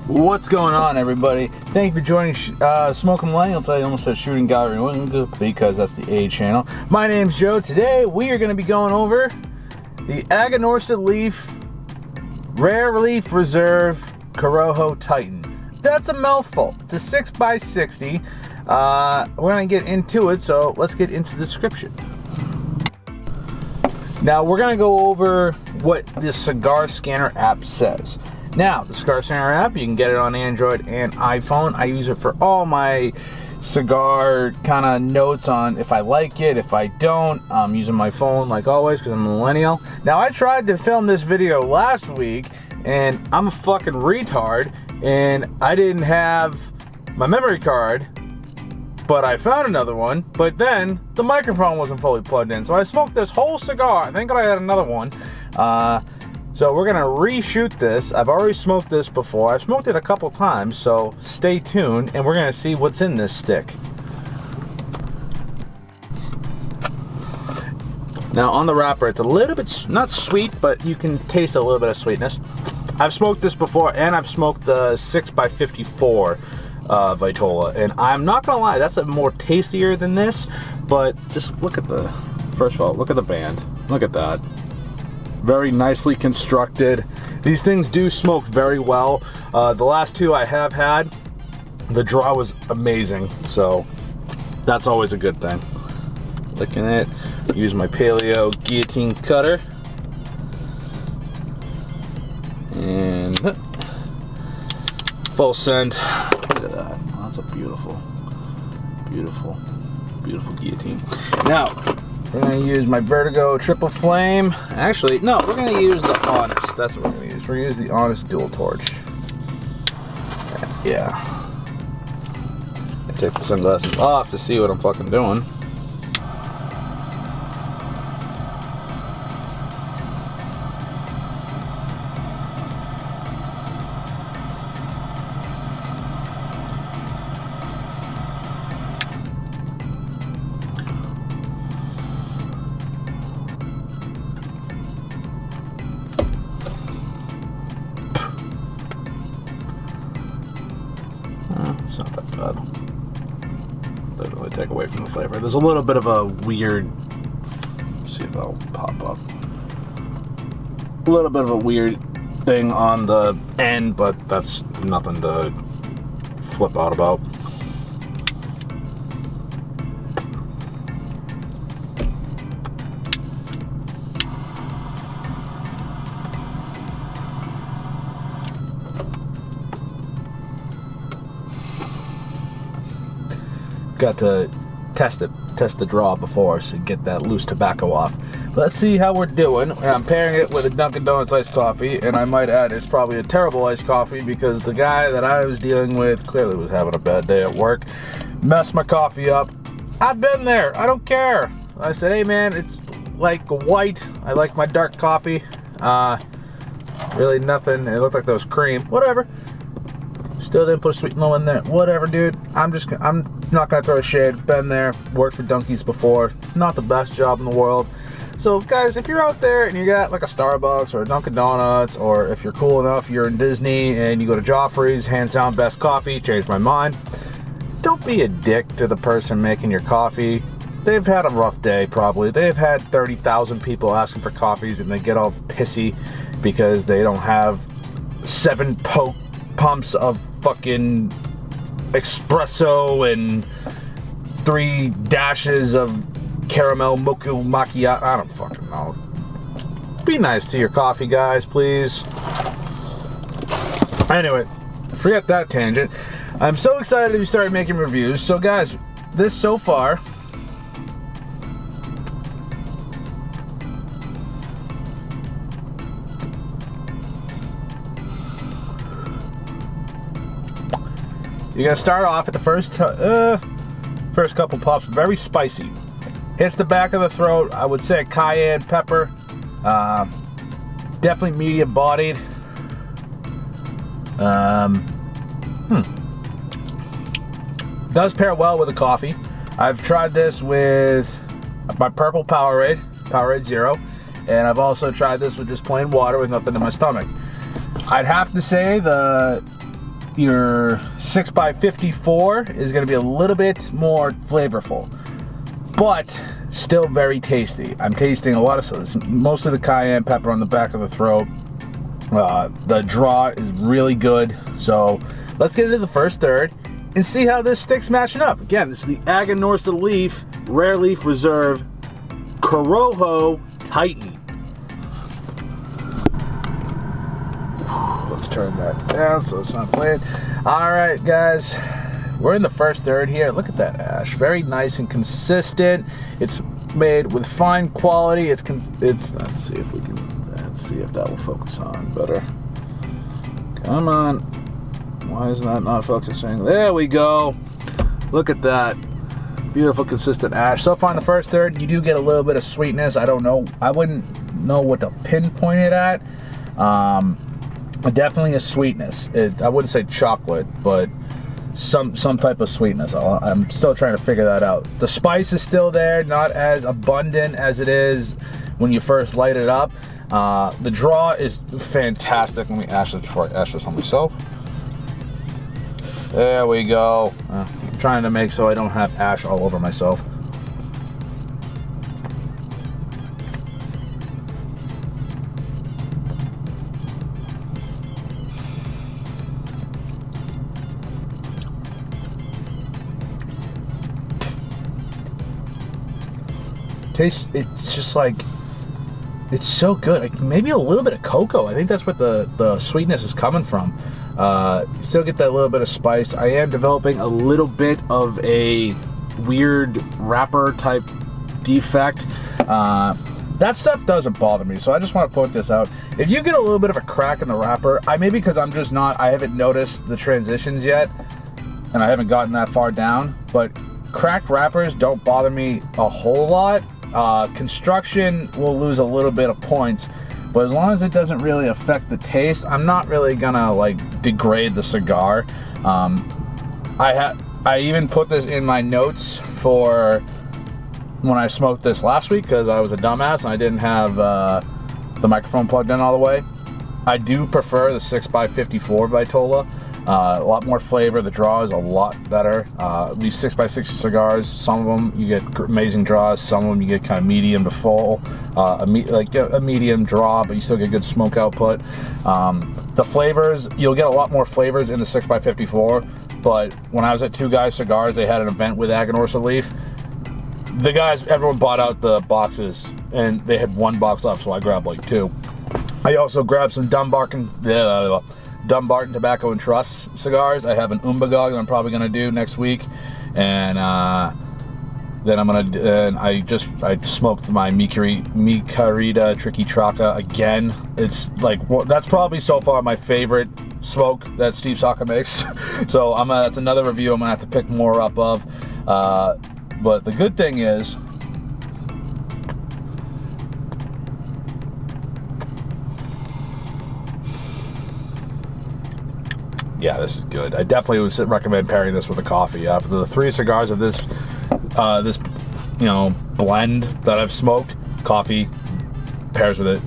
What's going on, everybody? Thank you for joining Smoking Millennial. I almost said Shooting Gallery because that's the A channel. My name's Joe. Today we are going to be going over the Aganorsa Leaf Rare Leaf Reserve Corojo Titan. That's a mouthful. It's a 6x60. We're going to get into it, so let's get into the description. Now we're going to go over what this cigar scanner app says. Now, the cigar scanner app, you can get it on Android and iPhone. I use it for all my cigar kind of notes on if I like it, if I don't. I'm using my phone like always because I'm a millennial. Now, I tried to film this video last week and I'm a fucking retard and I didn't have my memory card, but I found another one, but then the microphone wasn't fully plugged in. So I smoked this whole cigar. I think I had another one. So we're gonna reshoot this. I've already smoked this before. I've smoked it a couple times, so stay tuned and we're gonna see what's in this stick. Now on the wrapper, it's a little bit, not sweet, but you can taste a little bit of sweetness. I've smoked this before and I've smoked the 6x54 Vitola, and I'm not gonna lie, that's a more tastier than this, but just look at the, first of all, look at the band. Look at that. Very nicely constructed. These things do smoke very well. The last two I have had, the draw was amazing, so that's always a good thing. Licking it, use my Paleo guillotine cutter, and full send. Look at that. Oh, that's a beautiful, beautiful, beautiful guillotine. Now, we're going to use my Vertigo Triple Flame. Actually, no, we're going to use the Honest. That's what we're going to use. We're going to use the Honest Dual Torch. Yeah. I take the sunglasses off to see what I'm fucking doing. It's not that bad. Doesn't really take away from the flavor. There's a little bit of a weird, let's see if that'll pop up. A little bit of a weird thing on the end, but that's nothing to flip out about. Got to test the draw before, so get that loose tobacco off. Let's see how we're doing. I'm pairing it with a Dunkin' Donuts iced coffee, and I might add it's probably a terrible iced coffee because the guy that I was dealing with clearly was having a bad day at work, messed my coffee up. I've been there, I don't care. I said, hey man, it's like white, I like my dark coffee. Really nothing, it looked like there was cream, whatever. Still didn't put a sweet low in there. Whatever, dude. I'm not gonna throw a shade. Been there, worked for Dunkies before. It's not the best job in the world. So guys, if you're out there and you got like a Starbucks or a Dunkin' Donuts, or if you're cool enough, you're in Disney and you go to Joffrey's, hands down best coffee, changed my mind. Don't be a dick to the person making your coffee. They've had a rough day probably. They've had 30,000 people asking for coffees and they get all pissy because they don't have 7 pumps of fucking espresso and 3 dashes of caramel mocha macchiato. I don't fucking know. Be nice to your coffee, guys, please. Anyway, forget that tangent. I'm so excited to be started making reviews. So guys, this so far, you're gonna start off at the first couple puffs, very spicy. Hits the back of the throat. I would say cayenne pepper. Definitely medium bodied. Does pair well with a coffee. I've tried this with my purple Powerade Zero, and I've also tried this with just plain water with nothing in my stomach. I'd have to say the your 6x54 is going to be a little bit more flavorful, but still very tasty. I'm tasting a lot of, most of the cayenne pepper on the back of the throat. The draw is really good. So let's get into the first third and see how this stick's matching up. Again, this is the Aganorsa Leaf, Rare Leaf Reserve, Corojo Titan. Let's turn that down so it's not playing. All right, guys, we're in the first third here. Look at that ash, very nice and consistent. It's made with fine quality. It's let's see if we can, let's see if that will focus on better. Come on, why is that not focusing? There we go. Look at that. Beautiful, consistent ash. So far in the first third, you do get a little bit of sweetness. I don't know, I wouldn't know what to pinpoint it at. Definitely a sweetness. I wouldn't say chocolate, but some type of sweetness. I'm still trying to figure that out. The spice is still there, not as abundant as it is when you first light it up. The draw is fantastic. Let me ash this before I ash this on myself. There we go. I'm trying to make so I don't have ash all over myself. Tastes, it's just like, it's so good. Like maybe a little bit of cocoa. I think that's what the sweetness is coming from. Still get that little bit of spice. I am developing a little bit of a weird wrapper type defect. That stuff doesn't bother me, so I just want to point this out. If you get a little bit of a crack in the wrapper, maybe because I haven't noticed the transitions yet, and I haven't gotten that far down, but cracked wrappers don't bother me a whole lot. Construction will lose a little bit of points, but as long as it doesn't really affect the taste, I'm not really gonna like degrade the cigar. I even put this in my notes for when I smoked this last week because I was a dumbass and I didn't have the microphone plugged in all the way. I do prefer the 6x54 Vitola. A lot more flavor. The draw is a lot better. These 6x60 cigars, some of them you get amazing draws, some of them you get kind of medium to full, a medium draw, but you still get good smoke output. The flavors, you'll get a lot more flavors in the 6x54, but when I was at Two Guys Cigars, they had an event with Aganorsa Leaf. Everyone bought out the boxes, and they had one box left, so I grabbed like two. I also grabbed some Dumbarton Tobacco and Trust cigars. I have an Umbagog that I'm probably gonna do next week, and then I smoked my Micarita Tricky Traca again. It's like that's probably so far my favorite smoke that Steve Saka makes. So that's another review I'm gonna have to pick more up of. But the good thing is, yeah, this is good. I definitely would recommend pairing this with a coffee. After the 3 cigars of this blend that I've smoked, coffee pairs with it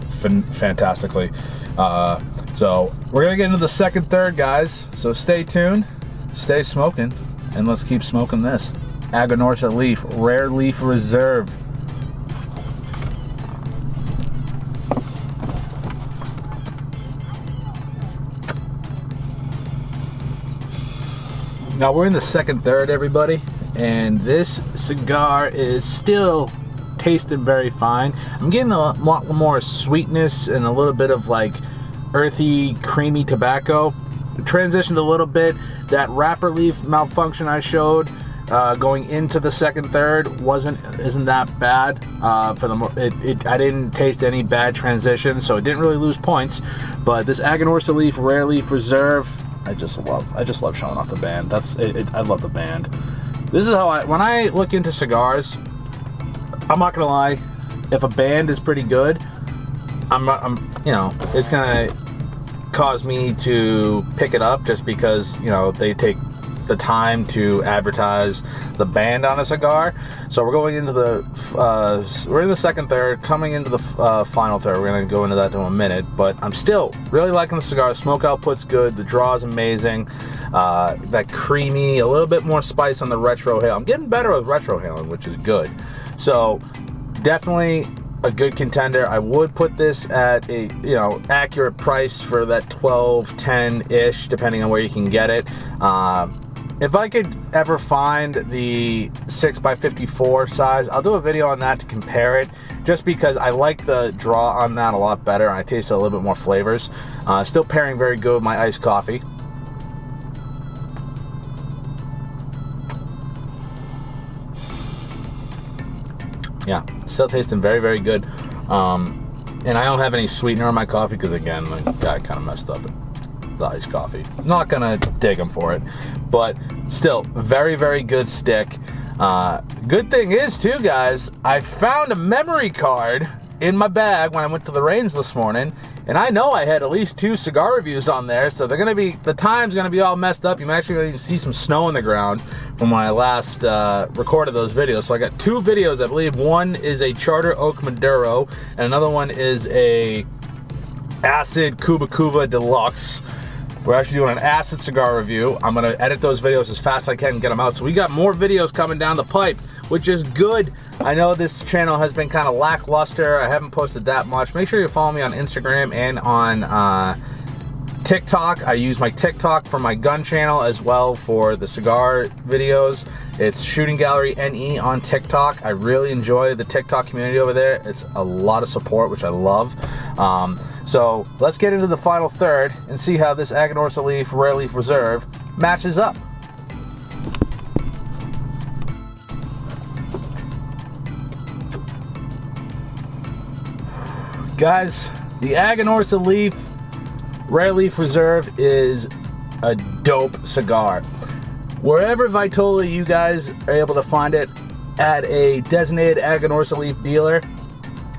fantastically. So we're gonna get into the second third, guys. So stay tuned, stay smoking, and let's keep smoking this Aganorsa Leaf, Rare Leaf Reserve. Now we're in the second third, everybody, and this cigar is still tasting very fine. I'm getting a lot more sweetness and a little bit of like earthy, creamy tobacco. Transitioned a little bit. That wrapper leaf malfunction I showed going into the second third isn't that bad. I didn't taste any bad transitions, so it didn't really lose points. But this Aganorsa Leaf, Rare Leaf Reserve, I just love showing off the band. I love the band. This is how when I look into cigars, I'm not gonna lie, if a band is pretty good, it's gonna cause me to pick it up just because, they take the time to advertise the band on a cigar. So we're going into the we're in the second third, coming into the final third. We're going to go into that in a minute, but I'm still really liking the cigar. Smoke output's good, the draw is amazing. That creamy, a little bit more spice on the retrohale. I'm getting better with retrohaling, which is good. So definitely a good contender. I would put this at a, you know, accurate price for that 12, 10-ish, depending on where you can get it. If I could ever find the 6x54 size, I'll do a video on that to compare it, just because I like the draw on that a lot better, and I taste a little bit more flavors. Still pairing very good with my iced coffee. Yeah, still tasting very, very good. And I don't have any sweetener in my coffee because, again, the guy kind of messed up the iced coffee. Not gonna dig him for it, but still very, very good stick. Good thing is, too, guys, I found a memory card in my bag when I went to the range this morning, and I know I had at least 2 cigar reviews on there, so they're gonna be, the time's gonna be all messed up. You might actually see some snow on the ground from when I last recorded those videos. So I got 2 videos, I believe. One is a Charter Oak Maduro, and another one is a Acid Cuba Cuba Deluxe. We're actually doing an acid cigar review. I'm gonna edit those videos as fast as I can and get them out. So we got more videos coming down the pipe, which is good. I know this channel has been kind of lackluster. I haven't posted that much. Make sure you follow me on Instagram and on TikTok. I use my TikTok for my gun channel as well for the cigar videos. It's Shooting Gallery NE on TikTok. I really enjoy the TikTok community over there. It's a lot of support, which I love. So let's get into the final third and see how this Aganorsa Leaf Rare Leaf Reserve matches up. Guys, the Aganorsa Leaf Rare Leaf Reserve is a dope cigar. Wherever Vitola you guys are able to find it at a designated Aganorsa Leaf dealer,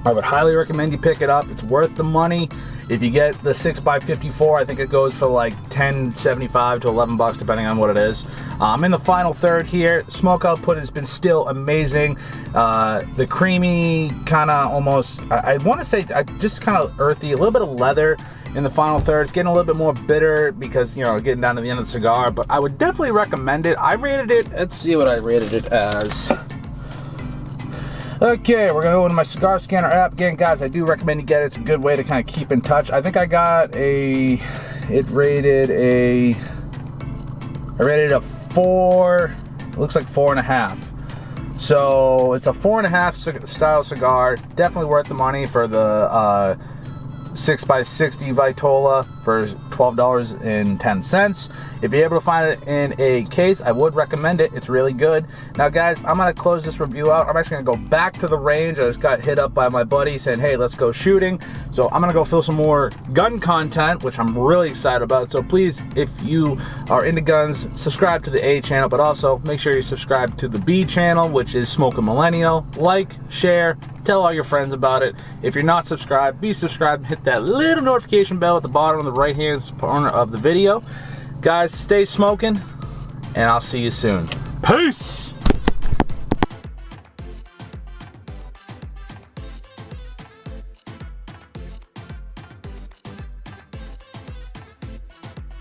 I would highly recommend you pick it up. It's worth the money. If you get the 6x54, I think it goes for like $10.75 to $11, depending on what it is. I'm in the final third here. Smoke output has been still amazing. The creamy kind of almost, I want to say just kind of earthy, a little bit of leather in the final third. It's getting a little bit more bitter because, you know, getting down to the end of the cigar, but I would definitely recommend it. I rated it, let's see what I rated it as. Okay, we're gonna go into my cigar scanner app. Again, guys, I do recommend you get it. It's a good way to kind of keep in touch. I think I got I rated a 4, it looks like 4.5. So it's a 4.5 style cigar. Definitely worth the money for the 6x60 Vitola for $12.10. If you're able to find it in a case, I would recommend it. It's really good. Now, guys, I'm going to close this review out. I'm actually going to go back to the range. I just got hit up by my buddy saying, hey, let's go shooting. So I'm going to go film some more gun content, which I'm really excited about. So please, if you are into guns, subscribe to the A channel, but also make sure you subscribe to the B channel, which is Smoking Millennial. Like, share, tell all your friends about it. If you're not subscribed, be subscribed. Hit that little notification bell at the bottom of the right-hand corner of the video. Guys, stay smoking, and I'll see you soon. Peace!